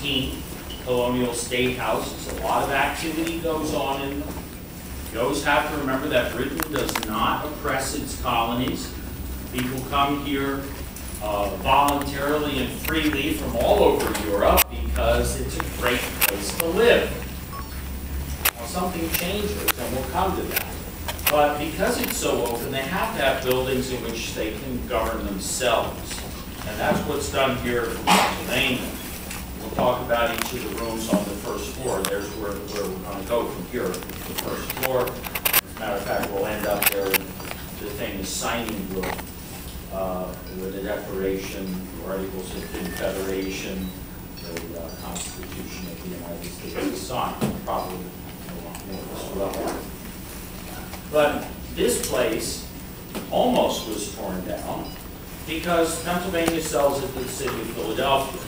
16 Colonial State Houses. A lot of activity goes on in them. You always have to remember that Britain does not oppress its colonies. People come here voluntarily and freely from all over Europe because it's a great place to live. Now, something changes, and we'll come to that. But because it's so open, they have to have buildings in which they can govern themselves. And that's what's done here in Pennsylvania. We'll talk about each of the rooms on the first floor. There's where we're going to go from here, the first floor. As a matter of fact, we'll end up there in the famous signing room with the Declaration, the Articles of Confederation, the Constitution of the United States is signed, probably a lot more as well. But this place almost was torn down because Pennsylvania sells it to the city of Philadelphia.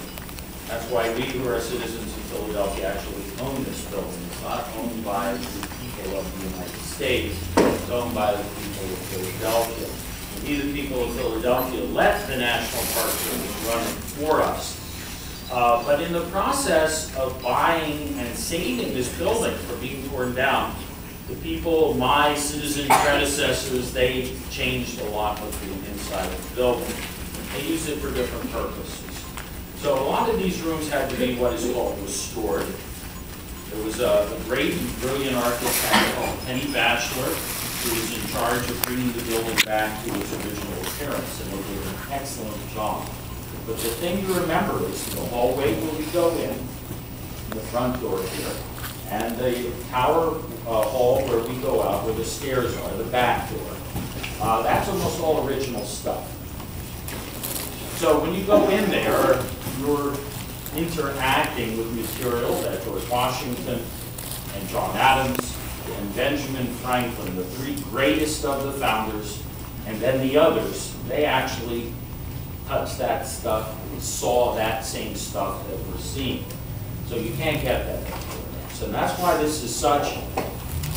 That's why we who are citizens of Philadelphia actually own this building. It's not owned by the people of the United States. It's owned by the people of Philadelphia. And we, the people of Philadelphia, let the National Park Service run it for us. But in the process of buying and saving this building from being torn down, the people, my citizen predecessors, they changed a lot of the inside of the building. They used it for different purposes. So a lot of these rooms had to be what is called restored. There was a great and brilliant architect called Penny Batchelor who was in charge of bringing the building back to its original appearance, and they did an excellent job. But the thing to remember is the hallway where we go in, the front door here, and the tower hall where we go out, where the stairs are, the back door. That's almost all original stuff. So when you go in there, you're interacting with material that George Washington and John Adams and Benjamin Franklin, the three greatest of the founders, and then the others, they actually touched that stuff and saw that same stuff that we're seeing. So you can't get that anywhere else. And that's why this is such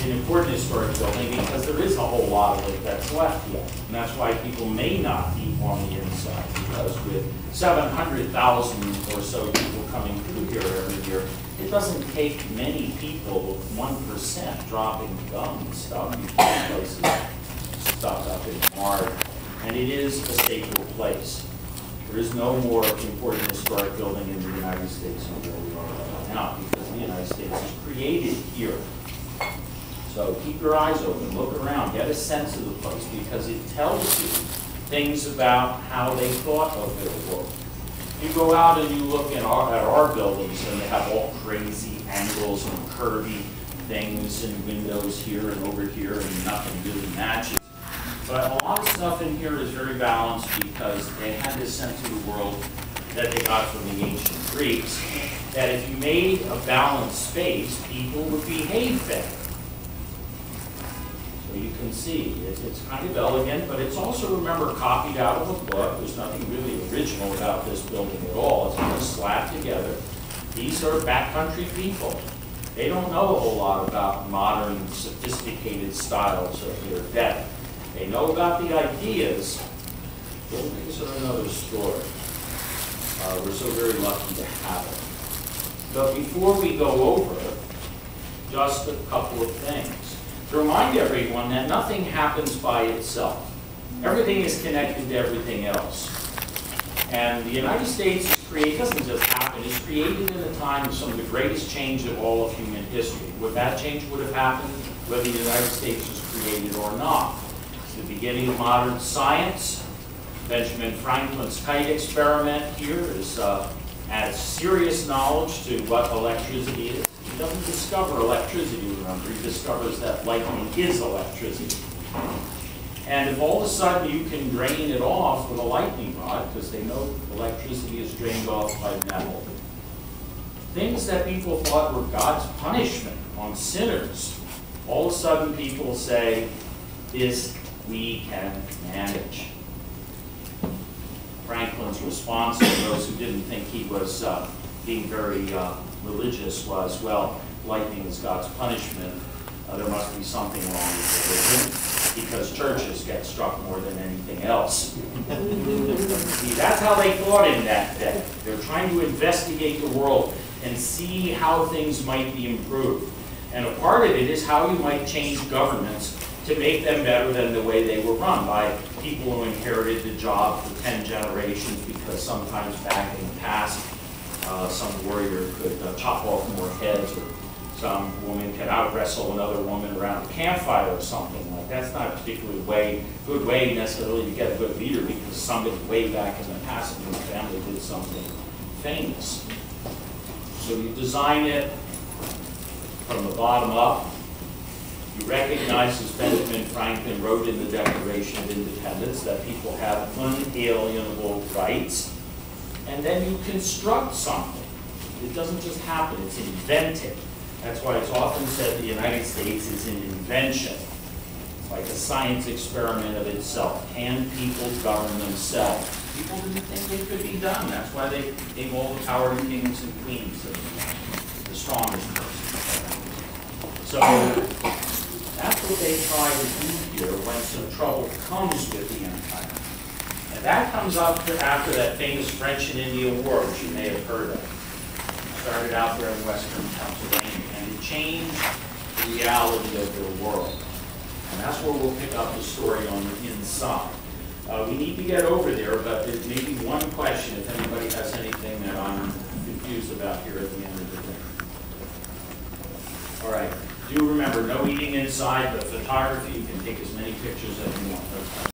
an important historic building, because there is a whole lot of it that's left yet. And that's why people may not be on the inside, because with 700,000 or so people coming through here every year, it doesn't take many people with 1% dropping gum and stuff. You find places stuck up in marred. And it is a sacred place. There is no more important historic building in the United States than where we are right now, because the United States is created here. So keep your eyes open, look around, get a sense of the place, because it tells you things about how they thought of their work. You go out and you look at our buildings, and they have all crazy angles and curvy things and windows here and over here, and nothing really matches. But a lot of stuff in here is very balanced because they had this sense of the world that they got from the ancient Greeks, that if you made a balanced space, people would behave better. You can see it's kind of elegant, but it's also, remember, copied out of a book. There's nothing really original about this building at all. It's just slapped together. These are backcountry people. They don't know a whole lot about modern, sophisticated styles of their deck. They know about the ideas. Buildings are another story. We're so very lucky to have it. But before we go over it, just a couple of things. To remind everyone that nothing happens by itself. Everything is connected to everything else. And the United States is created, doesn't just happen, it's created in a time of some of the greatest change of all of human history. Would that change would have happened whether the United States was created or not? It's the beginning of modern science. Benjamin Franklin's kite experiment here adds serious knowledge to what electricity is. He doesn't discover electricity, remember, he discovers that lightning is electricity. And if all of a sudden you can drain it off with a lightning rod, because they know electricity is drained off by metal, things that people thought were God's punishment on sinners, all of a sudden people say, this we can manage. Franklin's response to those who didn't think he was being very religious was, well, lightning is God's punishment. There must be something wrong with religion, because churches get struck more than anything else. See, that's how they thought in that day. They're trying to investigate the world. and see how things might be improved. And a part of it is how you might change governments to make them better than the way they were run by people who inherited the job for 10 generations, because sometimes back in the past, some warrior could chop off more heads, or some woman could out-wrestle another woman around a campfire or something like that. That's not a particularly good way necessarily to get a good leader, because somebody way back in the past in the family did something famous. So you design it from the bottom up. You recognize, as Benjamin Franklin wrote in the Declaration of Independence, that people have unalienable rights. And then you construct something. It doesn't just happen, it's invented. That's why it's often said the United States is an invention. It's like a science experiment of itself. Can people govern themselves? People didn't think it could be done. That's why they gave all the power to kings and queens, the strongest person. So that's what they try to do here when some trouble comes with the empire. And that comes up after that famous French and Indian War, which you may have heard of. It started out there in western Pennsylvania, and it changed the reality of their world. And that's where we'll pick up the story on the inside. We need to get over there, but there may be one question, if anybody has anything that I'm confused about here at the end of the day. All right. Do remember, no eating inside, but photography, you can take as many pictures as you want.